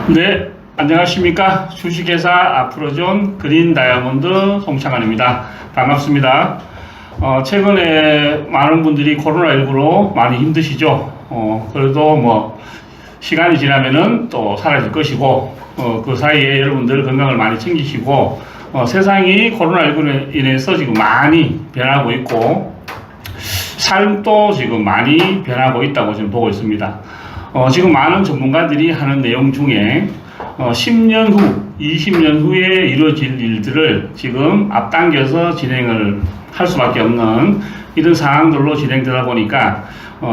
네, 안녕하십니까. 주식회사 아프로존 그린 다이아몬드 송창환입니다. 반갑습니다. 최근에 많은 분들이 코로나19로 많이 힘드시죠. 그래도 뭐 시간이 지나면은 또 사라질 것이고, 그 사이에 여러분들 건강을 많이 챙기시고, 세상이 코로나19로 인해서 지금 많이 변하고 있고, 삶도 지금 많이 변하고 있다고 지금 보고 있습니다. 지금 많은 전문가들이 하는 내용 중에 10년 후, 20년 후에 이루어질 일들을 지금 앞당겨서 진행을 할 수밖에 없는 이런 상황들로 진행되다 보니까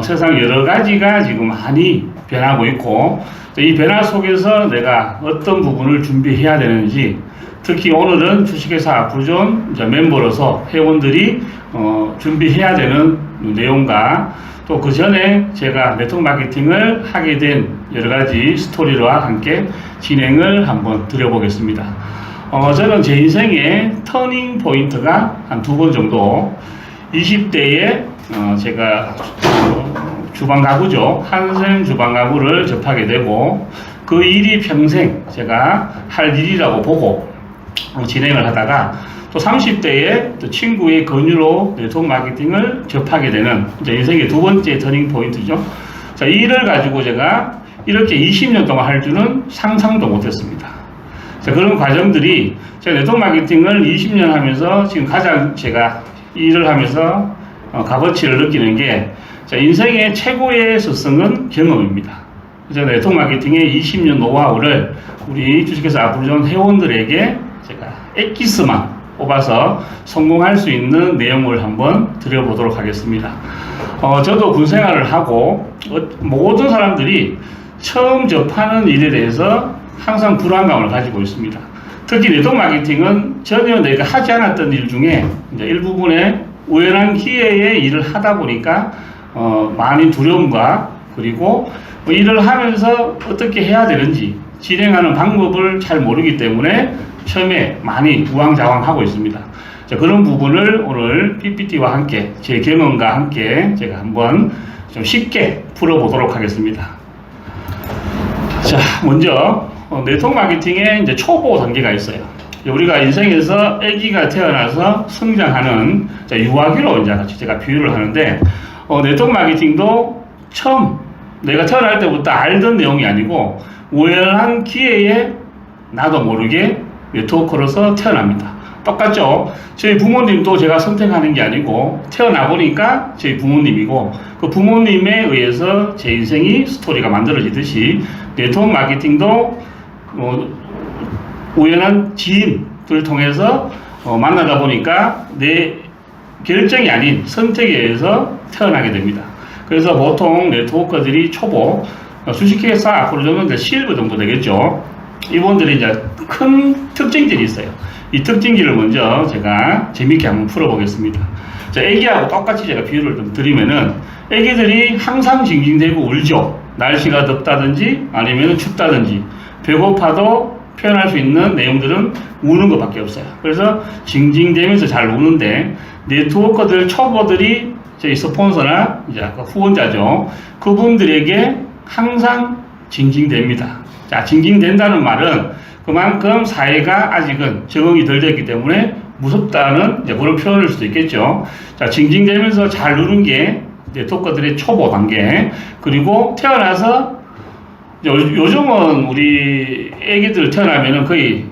세상 여러 가지가 지금 많이 변하고 있고, 이 변화 속에서 내가 어떤 부분을 준비해야 되는지, 특히 오늘은 주식회사 아프로존 멤버로서 회원들이 준비해야 되는 내용과 또 그 전에 제가 네트워크 마케팅을 하게 된 여러 가지 스토리와 함께 진행을 한번 드려보겠습니다. 저는 제 인생의 터닝 포인트가 한 2번 정도, 20대에 제가 주방 가구죠. 한샘 주방 가구를 접하게 되고, 그 일이 평생 제가 할 일이라고 보고 진행을 하다가, 또 30대에 또 친구의 권유로 네트워크 마케팅을 접하게 되는 이제 인생의 2번째 터닝 포인트죠. 자, 이 일을 가지고 제가 이렇게 20년 동안 할 줄은 상상도 못했습니다. 자, 그런 과정들이 제가 네트워크 마케팅을 20년 하면서 지금 가장 제가 이 일을 하면서 값어치를 느끼는 게, 자, 인생의 최고의 스승은 경험입니다. 제가 네트워크 마케팅의 20년 노하우를 우리 주식회사 아프로존 회원들에게 제가 엑기스만 뽑아서 성공할 수 있는 내용을 한번 드려보도록 하겠습니다. 저도 군 생활을 하고 모든 사람들이 처음 접하는 일에 대해서 항상 불안감을 가지고 있습니다. 특히 네트워크 마케팅은 전혀 내가 하지 않았던 일 중에 이제 일부분의 우연한 기회에 일을 하다 보니까 많은 두려움과, 그리고 일을 하면서 어떻게 해야 되는지 진행하는 방법을 잘 모르기 때문에 처음에 많이 우왕좌왕하고 있습니다. 자, 그런 부분을 오늘 PPT와 함께 제 경험과 함께 제가 한번 좀 쉽게 풀어보도록 하겠습니다. 자, 먼저 네트워크 마케팅의 이제 초보 단계가 있어요. 우리가 인생에서 아기가 태어나서 성장하는 유아기로 이제 같이 제가 비유를 하는데, 네트워크 마케팅도 처음 내가 태어날 때부터 알던 내용이 아니고 우연한 기회에 나도 모르게 네트워커로서 태어납니다. 똑같죠? 저희 부모님도 제가 선택하는 게 아니고 태어나 보니까 저희 부모님이고, 그 부모님에 의해서 제 인생이 스토리가 만들어지듯이 네트워크 마케팅도 우연한 지인들 통해서 만나다 보니까 내 결정이 아닌 선택에 의해서 태어나게 됩니다. 그래서 보통 네트워커들이 초보, 주식회사 아프로존은 실버 정도 되겠죠. 이분들이 이제 큰 특징들이 있어요. 이 특징들을 먼저 제가 재밌게 한번 풀어보겠습니다. 자, 애기하고 똑같이 제가 비유를 좀 드리면은, 애기들이 항상 징징대고 울죠. 날씨가 덥다든지 아니면 춥다든지 배고파도 표현할 수 있는 내용들은 우는 것밖에 없어요. 그래서 징징대면서 잘 우는데, 네트워커들 초보들이 저희 스폰서나 이제 후원자죠. 그분들에게 항상 징징댑니다. 자, 징징댄다는 말은 그만큼 사회가 아직은 적응이 덜 됐기 때문에 무섭다는 이제 그런 표현일 수도 있겠죠. 자, 징징대면서 잘 누른 게 네트워커들의 초보 단계. 그리고 태어나서 요즘은 우리 애기들 태어나면은 거의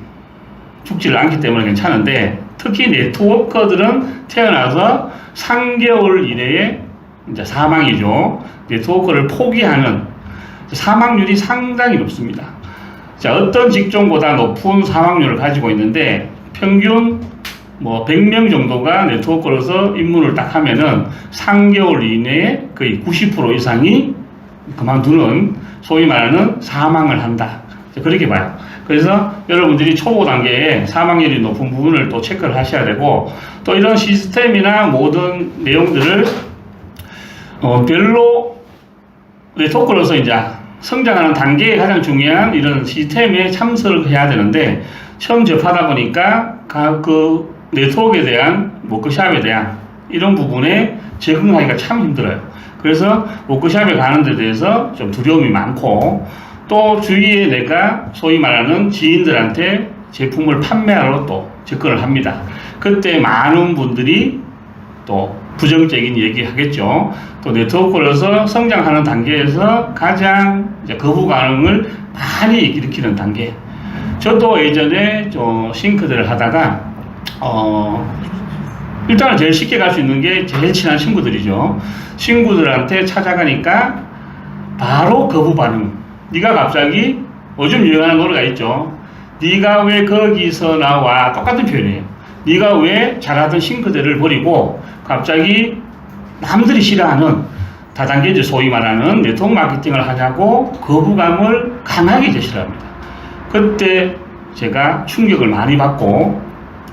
죽지를 않기 때문에 괜찮은데, 특히 네트워커들은 태어나서 3개월 이내에 이제 사망이죠. 네트워커를 포기하는 사망률이 상당히 높습니다. 자, 어떤 직종보다 높은 사망률을 가지고 있는데, 평균 100명 정도가 네트워커로서 입문을 딱 하면은 3개월 이내에 거의 90% 이상이 그만두는, 소위 말하는 사망을 한다. 그렇게 봐요. 그래서 여러분들이 초보 단계에 사망률이 높은 부분을 또 체크를 하셔야 되고, 또 이런 시스템이나 모든 내용들을 별로 네트워커로서 이제 성장하는 단계에 가장 중요한 이런 시스템에 참석을 해야 되는데, 처음 접하다 보니까 그 네트워크에 대한 워크샵에 대한 이런 부분에 적응하기가 참 힘들어요. 그래서 워크샵에 가는 데 대해서 좀 두려움이 많고, 또 주위에 내가 소위 말하는 지인들한테 제품을 판매하러 또 접근을 합니다. 그때 많은 분들이 또 부정적인 얘기 하겠죠. 또 네트워크로서 성장하는 단계에서 가장 이제 거부 반응을 많이 일으키는 단계. 저도 예전에 싱크대를 하다가 일단은 제일 쉽게 갈 수 있는 게 제일 친한 친구들이죠. 친구들한테 찾아가니까 바로 거부 반응. 네가 갑자기 요즘 유행하는 노래가 있죠. 네가 왜 거기서 나와. 똑같은 표현이에요. 네가 왜 잘하던 싱크대를 버리고 갑자기 남들이 싫어하는 다단계적 소위 말하는 네트워크 마케팅을 하냐고 거부감을 강하게 제시를 합니다. 그때 제가 충격을 많이 받고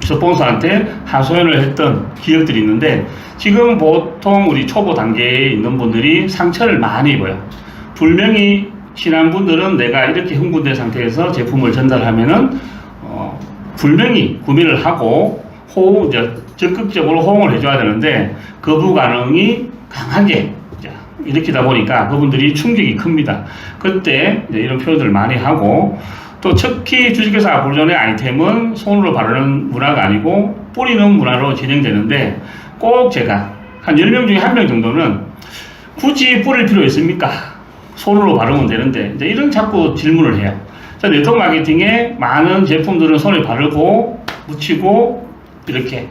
스폰서한테 하소연을 했던 기억들이 있는데, 지금 보통 우리 초보 단계에 있는 분들이 상처를 많이 입어요. 분명히 친한 분들은 내가 이렇게 흥분된 상태에서 제품을 전달하면은 분명히 구매를 하고 적극적으로 호응을 해줘야 되는데, 거부 반응이 강하게 일으키다 보니까 그분들이 충격이 큽니다. 그때 이런 표현들을 많이 하고, 또 특히 주식회사 아프로존의 아이템은 손으로 바르는 문화가 아니고 뿌리는 문화로 진행되는데, 꼭 제가 한 10명 중에 1명 정도는 굳이 뿌릴 필요 있습니까? 손으로 바르면 되는데, 이제 이런 자꾸 질문을 해요. 네트워크 마케팅에 많은 제품들은 손에 바르고 묻히고 이렇게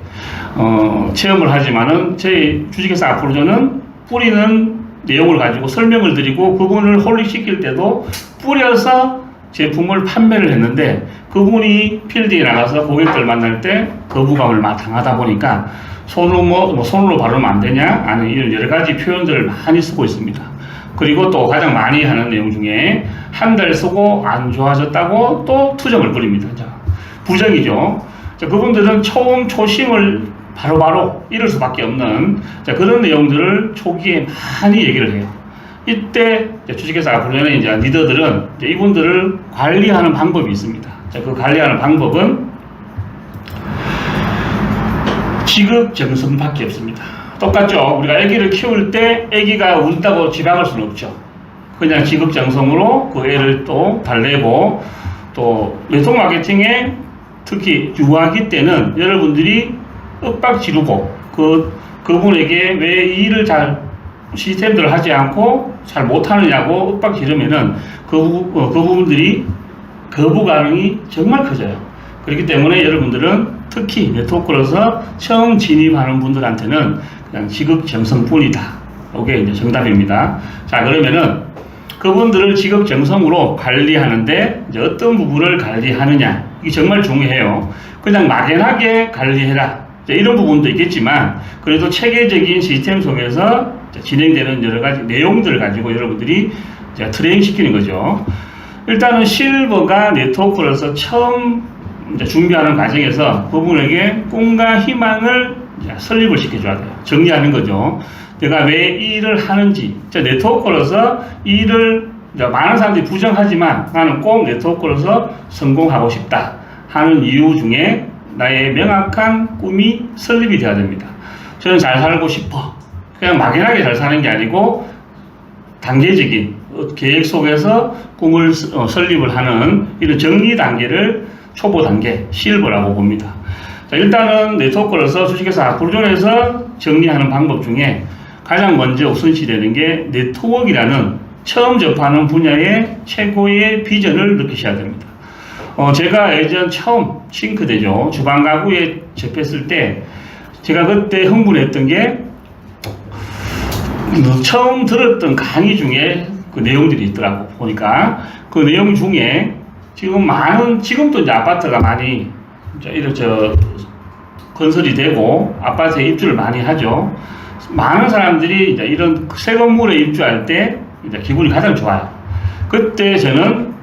체험을 하지만은 저희 주식회사 아프로존은 뿌리는 내용을 가지고 설명을 드리고 그분을 홀릭시킬 때도 뿌려서 제품을 판매를 했는데, 그분이 필드에 나가서 고객들 만날 때 거부감을 당하다 보니까 손으로 바르면 안 되냐? 아니, 이런 여러 가지 표현들을 많이 쓰고 있습니다. 그리고 또 가장 많이 하는 내용 중에 한 달 쓰고 안 좋아졌다고 또 투정을 부립니다. 자, 부정이죠. 자, 그분들은 초심을 바로바로 잃을 수밖에 없는 그런 내용들을 초기에 많이 얘기를 해요. 이때 주식회사 아프로존의 이제 리더들은 이분들을 관리하는 방법이 있습니다. 자, 그 관리하는 방법은 지극정성밖에 없습니다. 똑같죠. 우리가 아기를 키울 때 아기가 운다고 지방할 수는 없죠. 그냥 지극정성으로 그 애를 또 달래고, 또 네트워크 마케팅에 특히 유아기 때는 여러분들이 윽박 지르고 그분에게 왜 이 일을 시스템들을 하지 않고 잘 못하느냐고 윽박 지르면은 그 부분들이 거부 반응이 정말 커져요. 그렇기 때문에 여러분들은 특히 네트워크로서 처음 진입하는 분들한테는 그냥 지극정성뿐이다. 이게 이제 정답입니다. 자, 그러면은 그분들을 지극정성으로 관리하는데 이제 어떤 부분을 관리하느냐, 이게 정말 중요해요. 그냥 막연하게 관리해라, 이런 부분도 있겠지만 그래도 체계적인 시스템 속에서 진행되는 여러 가지 내용들을 가지고 여러분들이 트레이닝 시키는 거죠. 일단은 실버가 네트워크로서 처음 준비하는 과정에서 그분에게 꿈과 희망을 설립을 시켜줘야 돼요. 정리하는 거죠. 내가 왜 이 일을 하는지, 네트워크로서 이 일을 많은 사람들이 부정하지만 나는 꼭 네트워크로서 성공하고 싶다 하는 이유 중에 나의 명확한 꿈이 설립이 되어야 됩니다. 저는 잘 살고 싶어. 그냥 막연하게 잘 사는 게 아니고 단계적인 계획 속에서 꿈을 설립을 하는 이런 정리 단계를 초보 단계, 실버라고 봅니다. 자, 일단은 네트워크로서 주식회사 아프로존에서 정리하는 방법 중에 가장 먼저 우선시되는 게 네트워크라는 처음 접하는 분야의 최고의 비전을 느끼셔야 됩니다. 제가 예전 처음 싱크대죠. 주방 가구에 접했을 때 제가 그때 흥분했던 게 처음 들었던 강의 중에 그 내용들이 있더라고. 보니까 그 내용 중에 지금도 이제 아파트가 많이 건설이 되고 아파트에 입주를 많이 하죠. 많은 사람들이 이제 이런 새 건물에 입주할 때 이제 기분이 가장 좋아요. 그때 저는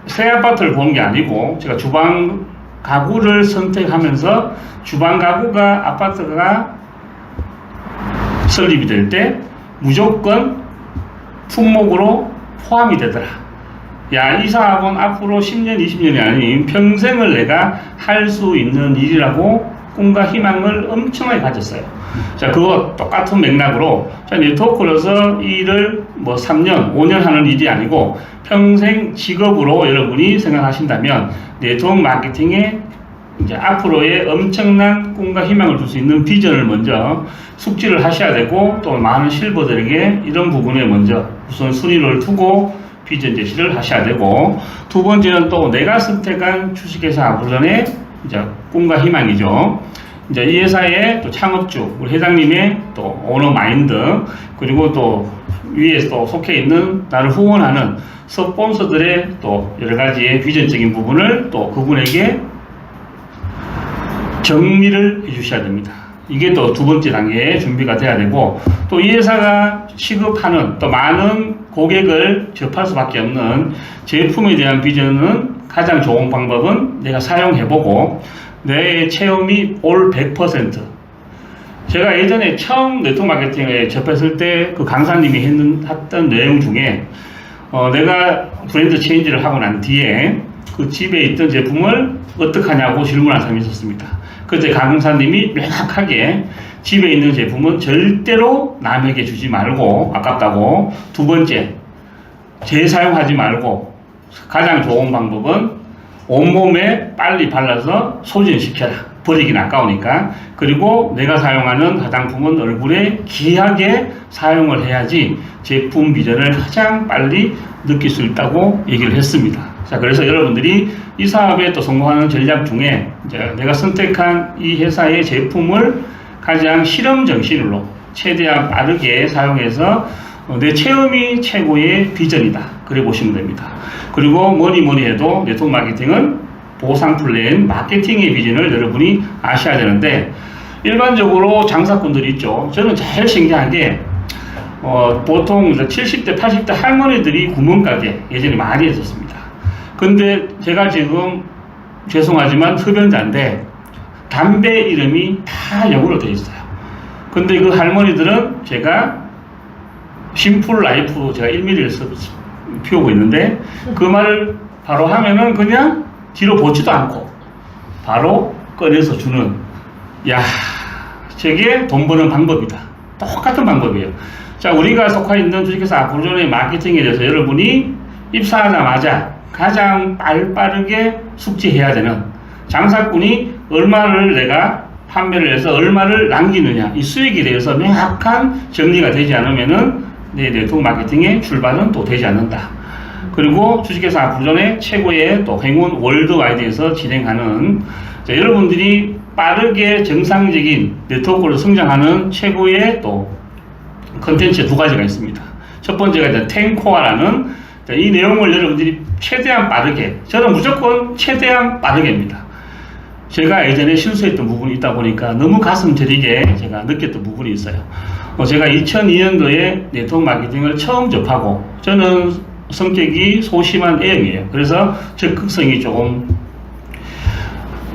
새 아파트를 보는 게 아니고 제가 주방 가구를 선택하면서 주방 가구가 아파트가 설립이 될 때 무조건 품목으로 포함이 되더라. 야, 이 사업은 앞으로 10년, 20년이 아닌 평생을 내가 할 수 있는 일이라고 꿈과 희망을 엄청나게 가졌어요. 자, 그거 똑같은 맥락으로, 자, 네트워크로서 일을 뭐 3년, 5년 하는 일이 아니고 평생 직업으로 여러분이 생각하신다면 네트워크 마케팅에 이제 앞으로의 엄청난 꿈과 희망을 줄 수 있는 비전을 먼저 숙지를 하셔야 되고, 또 많은 실버들에게 이런 부분에 먼저 우선 순위를 두고 비전 제시를 하셔야 되고, 두 번째는 또 내가 선택한 주식회사 아프로전의 이제 꿈과 희망이죠. 이제 이 회사의 또 창업주, 우리 회장님의 또 오너 마인드, 그리고 또 위에 또 속해 있는 나를 후원하는 스폰서들의 또 여러 가지의 비전적인 부분을 또 그분에게 정리를 해주셔야 됩니다. 이게 또 두 번째 단계에 준비가 돼야 되고, 또 이 회사가 취급하는 또 많은 고객을 접할 수밖에 없는 제품에 대한 비전은 가장 좋은 방법은 내가 사용해보고 내 체험이 올 100%. 제가 예전에 처음 네트워크 마케팅에 접했을 때 그 강사님이 했던 내용 중에 내가 브랜드 체인지를 하고 난 뒤에 그 집에 있던 제품을 어떻게 하냐고 질문한 사람이 있었습니다. 그때 강사님이 명확하게 집에 있는 제품은 절대로 남에게 주지 말고 아깝다고, 두 번째 재사용하지 말고 가장 좋은 방법은 온몸에 빨리 발라서 소진시켜라, 버리긴 아까우니까. 그리고 내가 사용하는 화장품은 얼굴에 귀하게 사용을 해야지 제품 비전을 가장 빨리 느낄 수 있다고 얘기를 했습니다. 자, 그래서 여러분들이 이 사업에 또 성공하는 전략 중에 이제 내가 선택한 이 회사의 제품을 가장 실험 정신으로 최대한 빠르게 사용해서 내 체험이 최고의 비전이다, 그래 보시면 됩니다. 그리고 뭐니 해도 네트워크 마케팅은 보상 플랜, 마케팅의 비전을 여러분이 아셔야 되는데, 일반적으로 장사꾼들이 있죠. 저는 제일 신기한 게 보통 70대 80대 할머니들이 구멍가게 예전에 많이 했었습니다. 근데 제가 지금 죄송하지만 흡연자인데 담배 이름이 다 영어로 되어 있어요. 근데 그 할머니들은 제가 심플 라이프 제가 1mm를 피우고 있는데 그 말을 바로 하면은 그냥 뒤로 보지도 않고 바로 꺼내서 주는, 야, 저게 돈 버는 방법이다. 똑같은 방법이에요. 자, 우리가 속해 있는 주식회사 아프로전의 마케팅에 대해서 여러분이 입사하자마자 가장 빠르게 숙지해야 되는, 장사꾼이 얼마를 내가 판매를 해서 얼마를 남기느냐, 이 수익에 대해서 명확한 정리가 되지 않으면은 내 네트워크 마케팅의 출발은 또 되지 않는다. 그리고 주식회사 아프로전의 최고의 또 행운 월드와이드에서 진행하는, 자, 여러분들이 빠르게 정상적인 네트워크로 성장하는 최고의 또 컨텐츠 두 가지가 있습니다. 첫 번째가 이제 텐코어라는, 이 내용을 여러분들이 최대한 빠르게, 저는 무조건 최대한 빠르게입니다. 제가 예전에 실수했던 부분이 있다 보니까 너무 가슴 저리게 제가 느꼈던 부분이 있어요. 제가 2002년도에 네트워크 마케팅을 처음 접하고, 저는 성격이 소심한 A형이에요. 그래서 적극성이 조금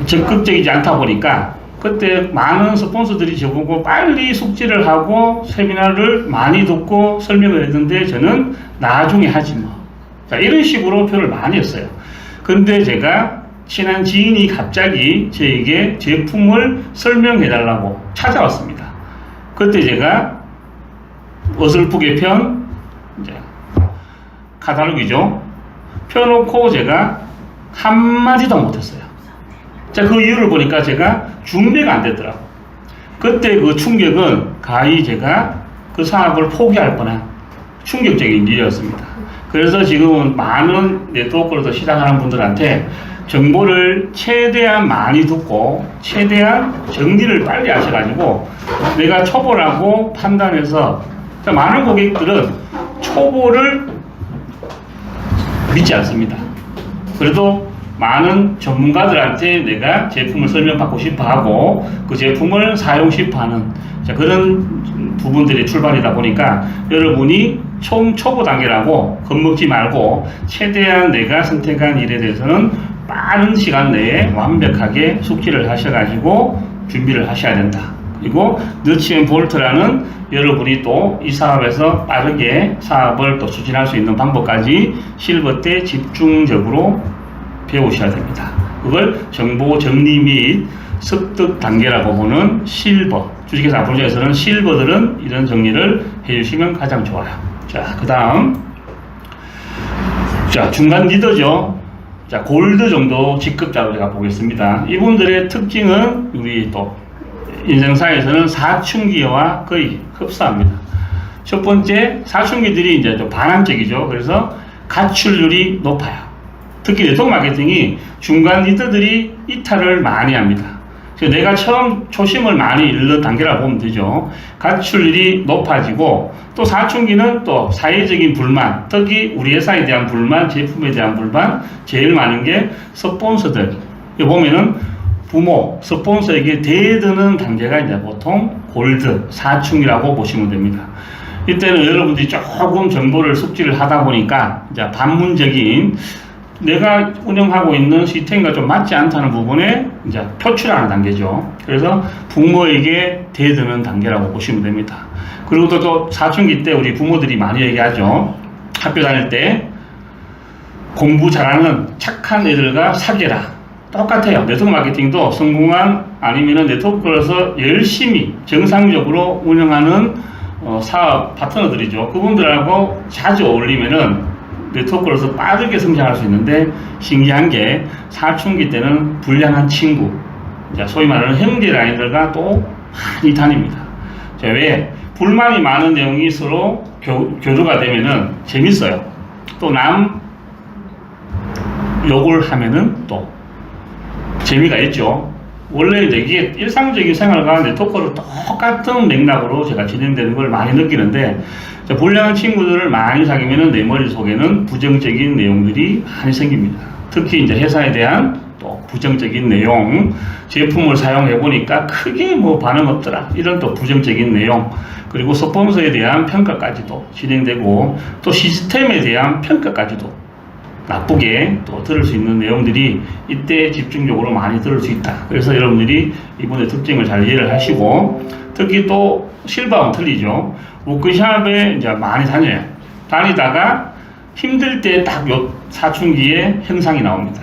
적극적이지 않다 보니까 그때 많은 스폰서들이 저보고 빨리 숙지를 하고 세미나를 많이 듣고 설명을 했는데 저는 나중에 하지 뭐. 자, 이런 식으로 표현을 많이 했어요. 근데 제가 친한 지인이 갑자기 저에게 제품을 설명해 달라고 찾아왔습니다. 그때 제가 어설프게 이제 카탈로그죠. 펴놓고 제가 한마디도 못했어요. 자, 그 이유를 보니까 제가 준비가 안 됐더라고. 그때 그 충격은 가히 제가 그 사업을 포기할 뻔한 충격적인 일이었습니다. 그래서 지금은 많은 네트워크로서 시작하는 분들한테 정보를 최대한 많이 듣고 최대한 정리를 빨리 하셔가지고 내가 초보라고 판단해서, 많은 고객들은 초보를 믿지 않습니다. 그래도 많은 전문가들한테 내가 제품을 설명받고 싶어 하고 그 제품을 사용 싶어 하는, 그런 부분들이 출발이다 보니까 여러분이 초보 단계라고 겁먹지 말고 최대한 내가 선택한 일에 대해서는 빠른 시간 내에 완벽하게 숙지를 하셔가지고 준비를 하셔야 된다. 그리고 너치 앤 볼트라는 여러분이 또 이 사업에서 빠르게 사업을 또 추진할 수 있는 방법까지 실버 때 집중적으로 배우셔야 됩니다. 그걸 정보 정리 및 습득 단계라고 보는 실버, 주식회사 아프로존에서는 실버들은 이런 정리를 해주시면 가장 좋아요. 자, 그 다음, 자, 중간 리더죠. 자, 골드 정도 직급자로 제가 보겠습니다. 이분들의 특징은 우리 또 인생사에서는 사춘기와 거의 흡사합니다. 첫 번째, 사춘기들이 이제 좀 반항적이죠. 그래서 가출률이 높아요. 특히 네트워크 마케팅이 중간 리더들이 이탈을 많이 합니다. 그래서 내가 처음 초심을 많이 잃는 단계라고 보면 되죠. 가출률이 높아지고 또 사춘기는 또 사회적인 불만, 특히 우리 회사에 대한 불만, 제품에 대한 불만 제일 많은 게 스폰서들. 여기 보면은 부모, 스폰서에게 대드는 단계가 이제 보통 골드, 사춘기라고 보시면 됩니다. 이때는 여러분들이 조금 정보를 숙지를 하다 보니까 이제 반문적인 내가 운영하고 있는 시스템과 좀 맞지 않다는 부분에 이제 표출하는 단계죠. 그래서 부모에게 대드는 단계라고 보시면 됩니다. 그리고 또 사춘기 때 우리 부모들이 많이 얘기하죠. 학교 다닐 때 공부 잘하는 착한 애들과 사귀라. 똑같아요. 네트워크 마케팅도 성공한 아니면은 네트워크에서 열심히 정상적으로 운영하는 사업 파트너들이죠. 그분들하고 자주 어울리면은 네트워크로서 빠르게 성장할 수 있는데 신기한 게 사춘기 때는 불량한 친구, 소위 말하는 형제 라인들과 또 많이 다닙니다. 자, 왜? 불만이 많은 내용이 서로 교류가 되면은 재밌어요. 또 남 욕을 하면은 또 재미가 있죠. 원래 이게 일상적인 생활과 네트워크로 똑같은 맥락으로 제가 진행되는 걸 많이 느끼는데, 불량한 친구들을 많이 사귀면은 내 머릿속에는 부정적인 내용들이 많이 생깁니다. 특히 이제 회사에 대한 또 부정적인 내용, 제품을 사용해 보니까 크게 뭐 반응 없더라, 이런 또 부정적인 내용, 그리고 스폰서에 대한 평가까지도 진행되고 또 시스템에 대한 평가까지도 나쁘게 또 들을 수 있는 내용들이 이때 집중적으로 많이 들을 수 있다. 그래서 여러분들이 이번에 특징을 잘 이해를 하시고, 특히 또 실버하고는 틀리죠. 워크숍에 이제 많이 다녀요. 다니다가 힘들 때 딱 요 사춘기에 현상이 나옵니다.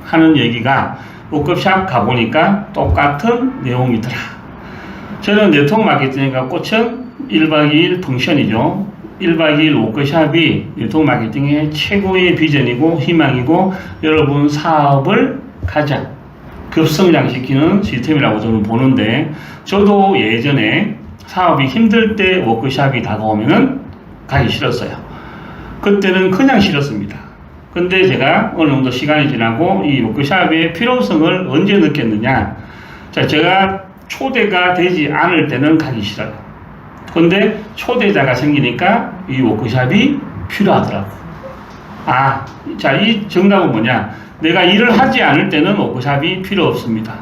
하는 얘기가 워크숍 가보니까 똑같은 내용이더라. 저는 네트워크 마케팅과 꽂힌 1박 2일 펑션이죠. 1박 2일 워크숍이 네트워크 마케팅의 최고의 비전이고 희망이고 여러분 사업을 가장 급성장시키는 시스템이라고 저는 보는데, 저도 예전에 사업이 힘들 때 워크숍이 다가오면은 가기 싫었어요. 그때는 그냥 싫었습니다. 근데 제가 어느 정도 시간이 지나고 이 워크숍의 필요성을 언제 느꼈느냐. 자, 제가 초대가 되지 않을 때는 가기 싫어요. 근데 초대자가 생기니까 이 워크숍이 필요하더라고. 자, 이 정답은 뭐냐? 내가 일을 하지 않을 때는 워크숍이 필요 없습니다.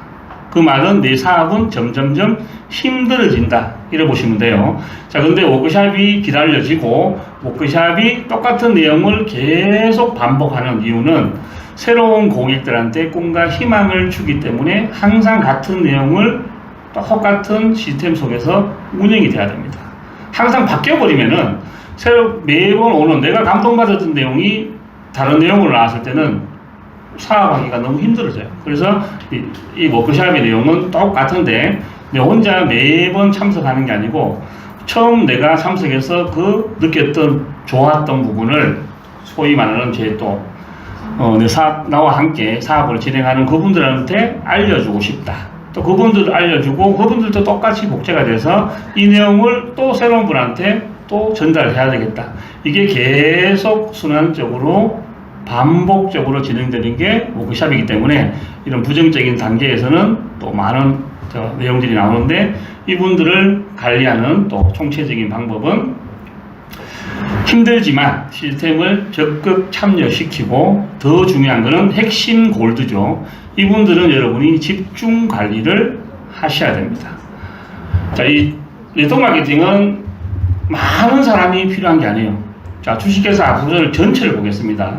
그 말은 내 사업은 점점점 힘들어진다, 이래 보시면 돼요. 자, 근데 워크숍이 기다려지고 워크숍이 똑같은 내용을 계속 반복하는 이유는 새로운 고객들한테 꿈과 희망을 주기 때문에 항상 같은 내용을 똑같은 시스템 속에서 운영이 돼야 됩니다. 항상 바뀌어버리면은 매번 오는 내가 감동받았던 내용이 다른 내용으로 나왔을 때는 사업하기가 너무 힘들어져요. 그래서 이 워크숍의 내용은 똑같은데 내가 혼자 매번 참석하는 게 아니고 처음 내가 참석해서 그 느꼈던 좋았던 부분을 소위 말하는 나와 함께 사업을 진행하는 그분들한테 알려주고 싶다. 또 그분들도 알려주고 그분들도 똑같이 복제가 돼서 이 내용을 또 새로운 분한테 또 전달해야 되겠다. 이게 계속 순환적으로 반복적으로 진행되는 게 워크숍이기 때문에 이런 부정적인 단계에서는 또 많은 내용들이 나오는데, 이분들을 관리하는 또 총체적인 방법은 힘들지만 시스템을 적극 참여시키고, 더 중요한 것은 핵심 골드죠. 이분들은 여러분이 집중 관리를 하셔야 됩니다. 자, 이 네트워크 마케팅은 많은 사람이 필요한 게 아니에요. 자, 주식회사 아프로존 전체를 보겠습니다.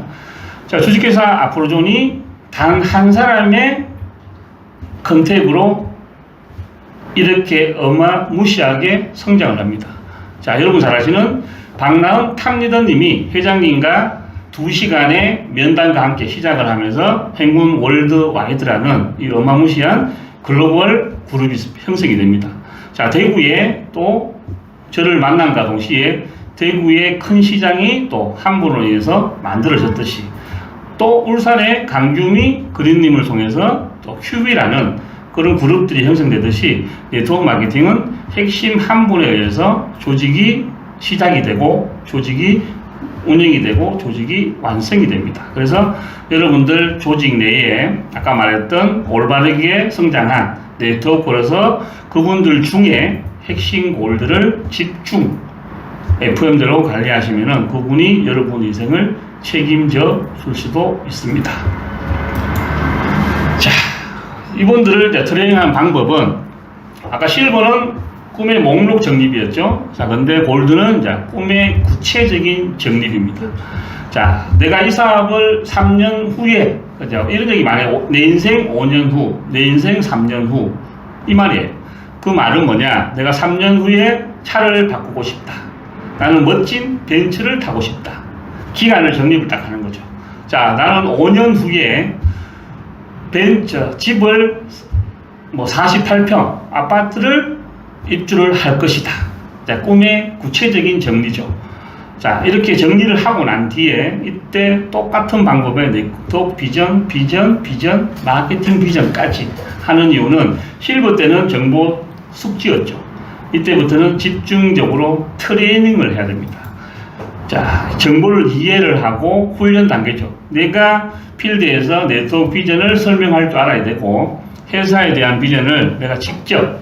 자, 주식회사 아프로존이 단 한 사람의 컨택으로 이렇게 어마무시하게 성장을 합니다. 자, 여러분 잘 아시는 박나은 탑리더님이 회장님과 2시간의 면담과 함께 시작을 하면서 행운 월드와이드라는 이 어마무시한 글로벌 그룹이 형성이 됩니다. 자, 대구에 또 저를 만남과 동시에 대구의 큰 시장이 또 한 분으로 인해서 만들어졌듯이 또 울산의 강규미 그린님을 통해서 또 큐비라는 그런 그룹들이 형성되듯이 네트워크 마케팅은 핵심 한 분에 의해서 조직이 시작이 되고 조직이 운영이 되고 조직이 완성이 됩니다. 그래서 여러분들 조직 내에 아까 말했던 올바르게 성장한 네트워크로서 그분들 중에 핵심 골들을 집중 FM대로 관리하시면은 그분이 여러분 인생을 책임져 줄 수도 있습니다. 자, 이분들을 트레이닝하는 방법은 아까 실버는 꿈의 목록 정립이었죠. 자, 근데 골드는 이제 꿈의 구체적인 정립입니다. 자, 내가 이 사업을 3년 후에, 그죠? 이런 얘기 많아요. 내 인생 5년 후, 내 인생 3년 후. 이 말이에요. 그 말은 뭐냐? 내가 3년 후에 차를 바꾸고 싶다. 나는 멋진 벤츠를 타고 싶다. 기간을 정립을 딱 하는 거죠. 자, 나는 5년 후에 집을 48평 아파트를 입주를 할 것이다. 자, 꿈의 구체적인 정리죠. 자, 이렇게 정리를 하고 난 뒤에 이때 똑같은 방법에 네트워크 비전, 마케팅 비전까지 하는 이유는 실버 때는 정보 숙지였죠. 이때부터는 집중적으로 트레이닝을 해야 됩니다. 자, 정보를 이해를 하고 훈련 단계죠. 내가 필드에서 네트워크 비전을 설명할 줄 알아야 되고 회사에 대한 비전을 내가 직접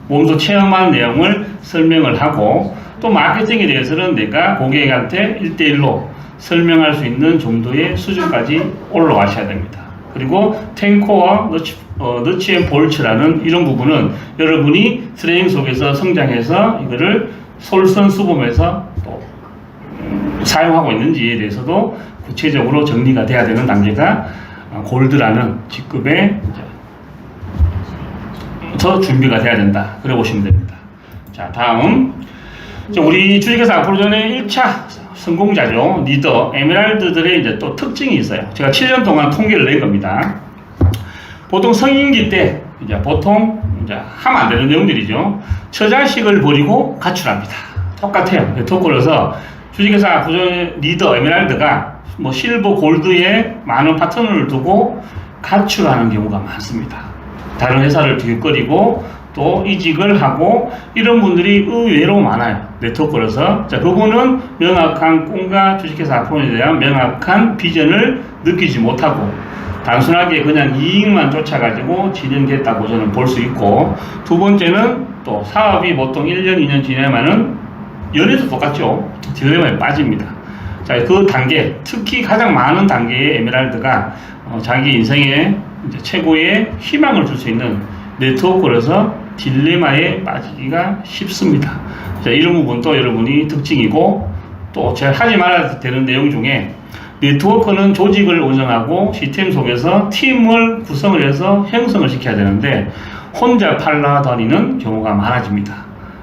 몸소 체험한 내용을 설명을 하고 또 마케팅에 대해서는 내가 고객한테 1대1로 설명할 수 있는 정도의 수준까지 올라가셔야 됩니다. 그리고 탱코와 너치 앤 볼츠라는 이런 부분은 여러분이 트레이닝 속에서 성장해서 이거를 솔선수범해서 또 사용하고 있는지에 대해서도 구체적으로 정리가 돼야 되는 단계가 골드라는 직급에 더 준비가 돼야 된다. 그래 보시면 됩니다. 자, 다음. 우리 주식회사 앞으로전의 1차 성공자죠. 리더, 에메랄드들의 이제 또 특징이 있어요. 제가 7년 동안 통계를 낸 겁니다. 보통 성인기 때, 보통 하면 안 되는 내용들이죠. 처자식을 버리고 가출합니다. 똑같아요. 네트워크로서 주식회사 앞으로전의 리더, 에메랄드가 실버, 골드에 많은 파트너를 두고 가출하는 경우가 많습니다. 다른 회사를 뒤거리고 또 이직을 하고 이런 분들이 의외로 많아요. 네트워크로서. 자, 그분은 명확한 꿈과 주식회사 앞으로에 대한 명확한 비전을 느끼지 못하고 단순하게 그냥 이익만 쫓아가지고 진행됐다고 저는 볼 수 있고, 두 번째는 또 사업이 보통 1년, 2년 지나면은 연애도 똑같죠. 딜레마에 빠집니다. 자, 그 단계, 특히 가장 많은 단계의 에메랄드가 자기 인생에 이제 최고의 희망을 줄 수 있는 네트워크로서 딜레마에 빠지기가 쉽습니다. 자, 이런 부분도 여러분이 특징이고, 또 제가 하지 말아야 되는 내용 중에 네트워크는 조직을 운영하고 시스템 속에서 팀을 구성을 해서 형성을 시켜야 되는데 혼자 팔라다니는 경우가 많아집니다.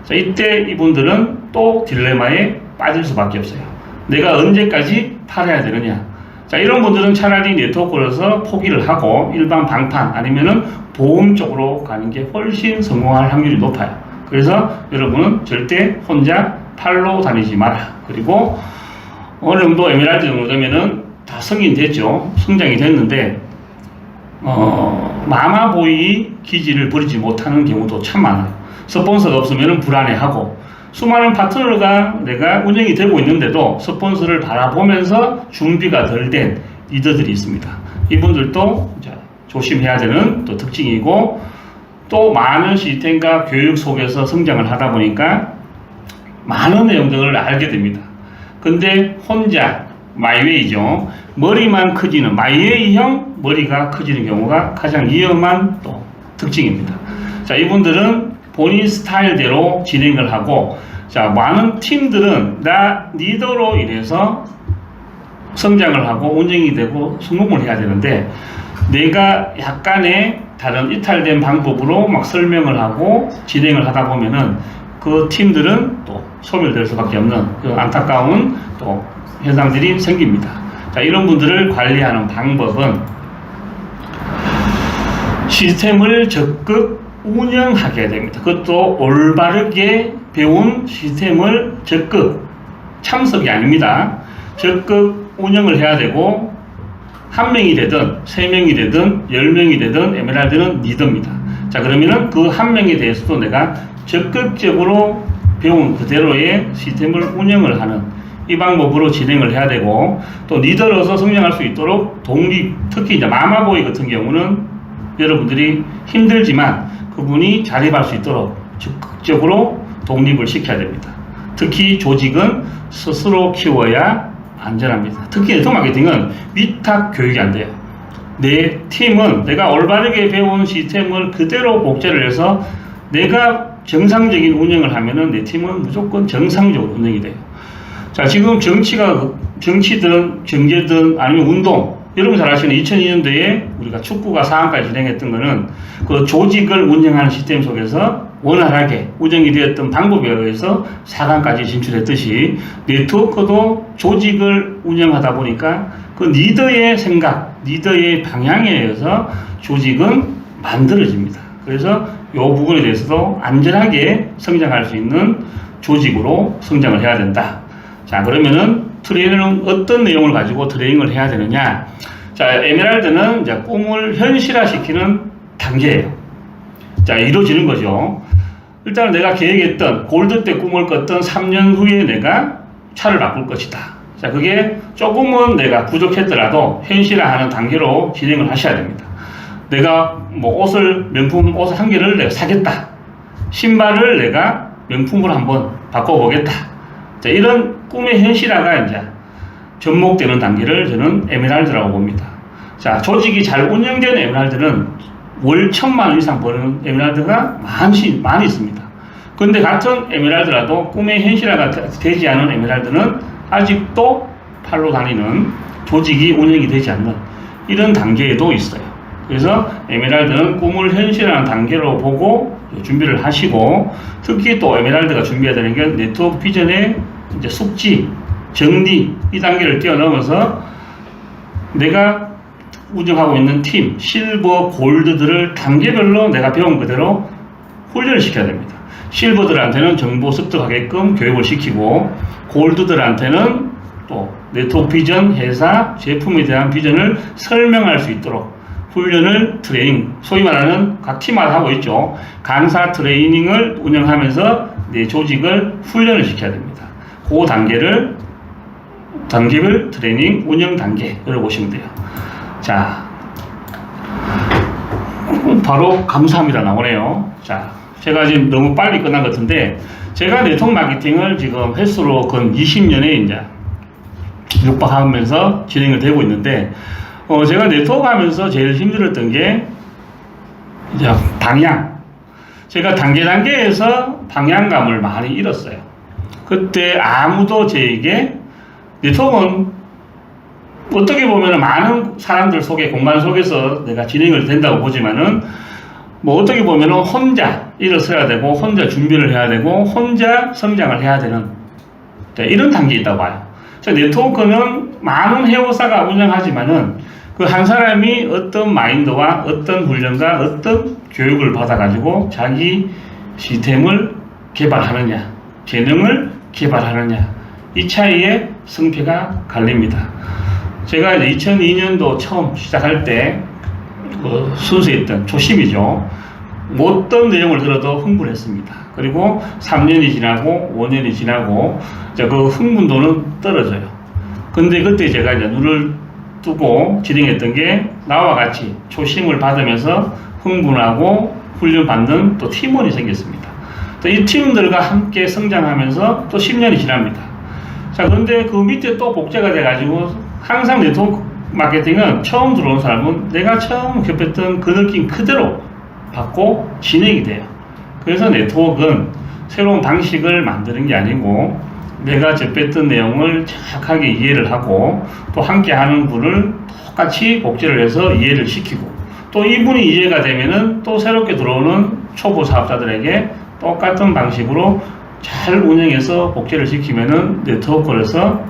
자, 이때 이분들은 또 딜레마에 빠질 수밖에 없어요. 내가 언제까지 팔아야 되느냐. 자, 이런 분들은 차라리 네트워크로서 포기를 하고 일반 방판 아니면은 보험 쪽으로 가는 게 훨씬 성공할 확률이 높아요. 그래서 여러분은 절대 혼자 팔로 다니지 마라. 그리고 어느 정도 에메랄드 정도 되면은 다 성인 됐죠. 성장이 됐는데 마마보이 기질을 버리지 못하는 경우도 참 많아요. 스폰서가 없으면은 불안해하고 수많은 파트너가 내가 운영이 되고 있는데도 스폰서를 바라보면서 준비가 덜 된 리더들이 있습니다. 이분들도 조심해야 되는 또 특징이고, 또 많은 시스템과 교육 속에서 성장을 하다 보니까 많은 내용들을 알게 됩니다. 근데 혼자 마이웨이죠. 머리만 커지는 마이웨이형 머리가 커지는 경우가 가장 위험한 또 특징입니다. 자, 이분들은 본인 스타일대로 진행을 하고, 자, 많은 팀들은 나 리더로 인해서 성장을 하고 운영이 되고 성공을 해야 되는데 내가 약간의 다른 이탈된 방법으로 막 설명을 하고 진행을 하다 보면은 그 팀들은 또 소멸될 수밖에 없는 그 안타까운 또 현상들이 생깁니다. 자, 이런 분들을 관리하는 방법은 시스템을 적극 운영하게 됩니다. 그것도 올바르게 배운 시스템을 적극, 참석이 아닙니다. 적극 운영을 해야 되고, 한 명이 되든, 세 명이 되든, 10명이 되든, 에메랄드는 리더입니다. 자, 그러면은 그 한 명에 대해서도 내가 적극적으로 배운 그대로의 시스템을 운영을 하는 이 방법으로 진행을 해야 되고, 또 리더로서 성장할 수 있도록 독립, 특히 이제 마마보이 같은 경우는 여러분들이 힘들지만 그분이 자립할 수 있도록 적극적으로 독립을 시켜야 됩니다. 특히 조직은 스스로 키워야 안전합니다. 특히 네트워크 마케팅은 위탁 교육이 안 돼요. 내 팀은 내가 올바르게 배운 시스템을 그대로 복제를 해서 내가 정상적인 운영을 하면은 내 팀은 무조건 정상적으로 운영이 돼요. 자, 지금 정치든 경제든 아니면 운동, 여러분 잘 아시는 2002년도에 우리가 축구가 4강까지 진행했던 거는 그 조직을 운영하는 시스템 속에서 원활하게 운영이 되었던 방법에 의해서 4강까지 진출했듯이, 네트워크도 조직을 운영하다 보니까 그 리더의 생각, 리더의 방향에 의해서 조직은 만들어집니다. 그래서 이 부분에 대해서도 안전하게 성장할 수 있는 조직으로 성장을 해야 된다. 자, 그러면은 트레이너는 어떤 내용을 가지고 트레이닝을 해야 되느냐? 자, 에메랄드는 이제 꿈을 현실화시키는 단계예요. 자, 이루어지는 거죠. 일단 내가 계획했던 골드 때 꿈을 꿨던 3년 후에 내가 차를 바꿀 것이다. 자, 그게 조금은 내가 부족했더라도 현실화하는 단계로 진행을 하셔야 됩니다. 내가 뭐 명품 옷 한 개를 내가 사겠다. 신발을 내가 명품으로 한번 바꿔보겠다. 자, 이런 꿈의 현실화가 이제 접목되는 단계를 저는 에메랄드라고 봅니다. 자, 조직이 잘 운영된 에메랄드는 월 1,000만 원 이상 버는 에메랄드가 많이 있습니다. 그런데 같은 에메랄드라도 꿈의 현실화가 되지 않은 에메랄드는 아직도 팔로 다니는, 조직이 운영이 되지 않는 이런 단계에도 있어요. 그래서 에메랄드는 꿈을 현실화하는 단계로 보고 준비를 하시고, 특히 또 에메랄드가 준비해야 되는 게 네트워크 비전의 이제 숙지, 정리, 이 단계를 뛰어넘어서 내가 운영하고 있는 팀, 실버, 골드들을 단계별로 내가 배운 그대로 훈련을 시켜야 됩니다. 실버들한테는 정보 습득하게끔 교육을 시키고, 골드들한테는 또 네트워크 비전, 회사, 제품에 대한 비전을 설명할 수 있도록 훈련을, 트레이닝, 소위 말하는 각 팀마다 하고 있죠. 강사 트레이닝을 운영하면서 내 조직을 훈련을 시켜야 됩니다. 그 단계별 트레이닝 운영 단계를 보시면 돼요. 자, 바로 감사합니다 나오네요. 자, 제가 지금 너무 빨리 끝난 것 같은데, 제가 네트워크 마케팅을 지금 횟수로 근 20년에 이제 육박하면서 진행을 되고 있는데, 제가 네트워크 하면서 제일 힘들었던 게 이제 방향. 제가 단계에서 방향감을 많이 잃었어요. 그때 아무도 저에게, 네트워크는 어떻게 보면 많은 사람들 속에, 공간 속에서 내가 진행을 된다고 보지만은, 뭐 어떻게 보면 혼자 일어서야 되고, 혼자 준비를 해야 되고, 혼자 성장을 해야 되는 이런 단계에 있다고 봐요. 네트워크는 많은 회원사가 운영하지만은 그 한 사람이 어떤 마인드와 어떤 훈련과 어떤 교육을 받아가지고 자기 시스템을 개발하느냐, 재능을 개발하느냐, 이 차이에 승패가 갈립니다. 제가 이제 2002년도 처음 시작할 때 순수했던 초심이죠. 어떤 내용을 들어도 흥분했습니다. 그리고 3년이 지나고 5년이 지나고 이제 그 흥분도는 떨어져요. 근데 그때 제가 이제 눈을 뜨고 진행했던 게, 나와 같이 초심을 받으면서 흥분하고 훈련받는 또 팀원이 생겼습니다. 또 이 팀들과 함께 성장하면서 또 10년이 지납니다. 자, 그런데 그 밑에 또 복제가 돼가지고, 항상 네트워크 마케팅은 처음 들어온 사람은 내가 처음 접했던 그 느낌 그대로 받고 진행이 돼요. 그래서 네트워크는 새로운 방식을 만드는 게 아니고, 내가 접했던 내용을 정확하게 이해를 하고, 또 함께 하는 분을 똑같이 복제를 해서 이해를 시키고, 또 이분이 이해가 되면은 또 새롭게 들어오는 초보 사업자들에게 똑같은 방식으로 잘 운영해서 복제를 시키면은 네트워크에서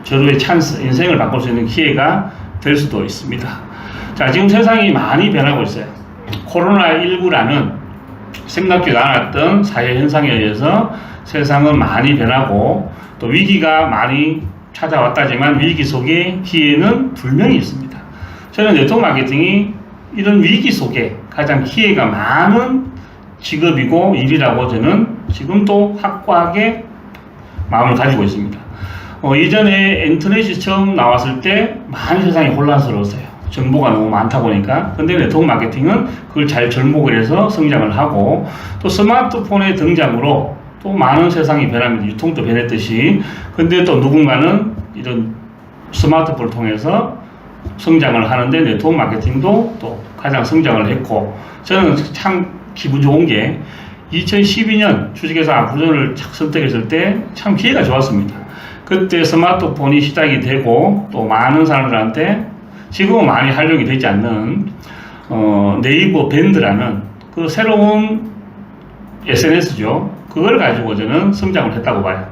절호의 찬스, 인생을 바꿀 수 있는 기회가 될 수도 있습니다. 자, 지금 세상이 많이 변하고 있어요. 코로나19라는 생각지도 않았던 사회 현상에 의해서 세상은 많이 변하고 또 위기가 많이 찾아왔다지만 위기 속에 기회는 분명히 있습니다. 저는 네트워크 마케팅이 이런 위기 속에 가장 기회가 많은 직업이고 일이라고 저는 지금도 확고하게 마음을 가지고 있습니다. 이전에 인터넷이 처음 나왔을 때 많이 세상이 혼란스러웠어요. 정보가 너무 많다 보니까. 근데 네트워크 마케팅은 그걸 잘 접목을 해서 성장을 하고 또 스마트폰의 등장으로 또 많은 세상이 변합니다. 유통도 변했듯이. 근데 또 누군가는 이런 스마트폰을 통해서 성장을 하는데 네트워크 마케팅도 또 가장 성장을 했고, 저는 참 기분 좋은 게 2012년 주식회사 아프로존을 선택했을 때 참 기회가 좋았습니다. 그때 스마트폰이 시작이 되고 또 많은 사람들한테 지금은 많이 활용이 되지 않는 네이버 밴드라는 그 새로운 SNS죠. 그걸 가지고 저는 성장을 했다고 봐요.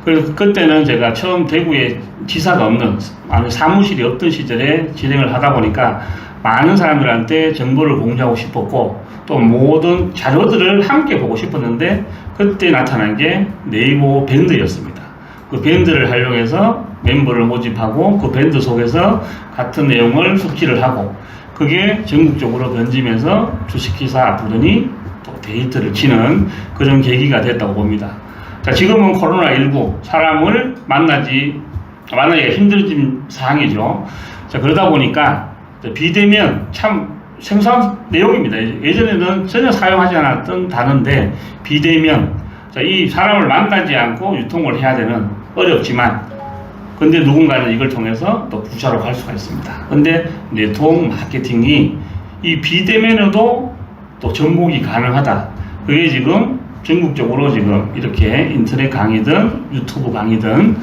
그래서 그때는 제가 처음 대구에 지사가 없는, 사무실이 없던 시절에 진행을 하다 보니까 많은 사람들한테 정보를 공유하고 싶었고 또 모든 자료들을 함께 보고 싶었는데 그때 나타난 게 네이버 밴드였습니다. 그 밴드를 활용해서 멤버를 모집하고 그 밴드 속에서 같은 내용을 숙지를 하고 그게 전국적으로 번지면서 주식회사 아프로존이 또 데이트를 치는 그런 계기가 됐다고 봅니다. 자, 지금은 코로나19 사람을 만나기가 힘들어진 상황이죠. 자, 그러다 보니까 비대면 참 생소한 내용입니다. 예전에는 전혀 사용하지 않았던 단어인데 비대면, 자, 이 사람을 만나지 않고 유통을 해야 되는, 어렵지만 근데 누군가는 이걸 통해서 또 부자로 갈 수가 있습니다. 근데 네트워크 마케팅이 이 비대면에도 또 접목이 가능하다. 그게 지금 전국적으로 지금 이렇게 인터넷 강의든 유튜브 강의든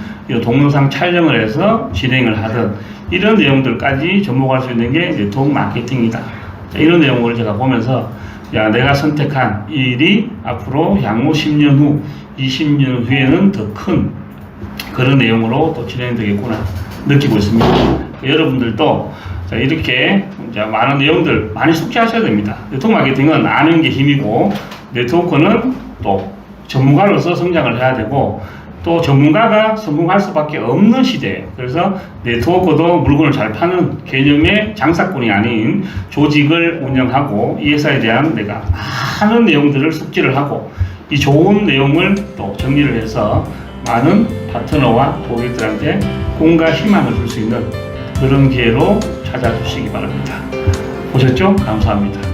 동영상 촬영을 해서 진행을 하든 이런 내용들까지 접목할 수 있는 게 네트워크 마케팅이다. 자, 이런 내용을 제가 보면서 내가 선택한 이 일이 앞으로 향후 10년 후, 20년 후에는 더 큰 그런 내용으로 또 진행되겠구나 느끼고 있습니다. 여러분들도 자, 이렇게 많은 내용들 많이 숙지하셔야 됩니다. 네트워크 마케팅은 아는 게 힘이고 네트워크는 또 전문가로서 성장을 해야 되고 또 전문가가 성공할 수밖에 없는 시대예요. 그래서 네트워크도 물건을 잘 파는 개념의 장사꾼이 아닌 조직을 운영하고 이 회사에 대한 내가 많은 내용들을 숙지를 하고 이 좋은 내용을 또 정리를 해서 많은 파트너와 고객들한테 꿈과 희망을 줄 수 있는 그런 기회로 찾아주시기 바랍니다. 보셨죠? 감사합니다.